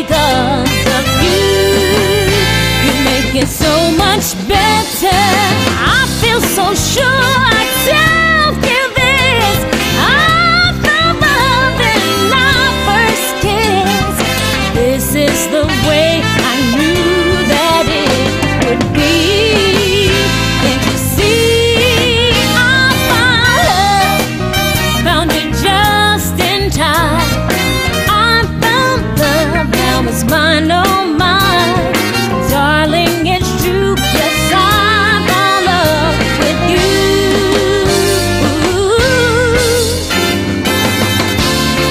because of you. You make it so much better. I feel so sure I tell you this. I fell in love in our first kiss. This is the way I knew that it would be. Can't you see? I found it just in time. I found love, now it's mine, oh mine. Darling, it's true, yes, I found love with you.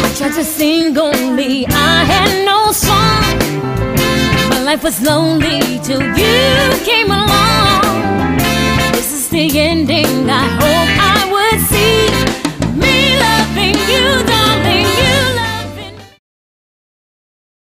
I tried to sing only, I had no song. My life was lonely till you came along. This is the ending, I hope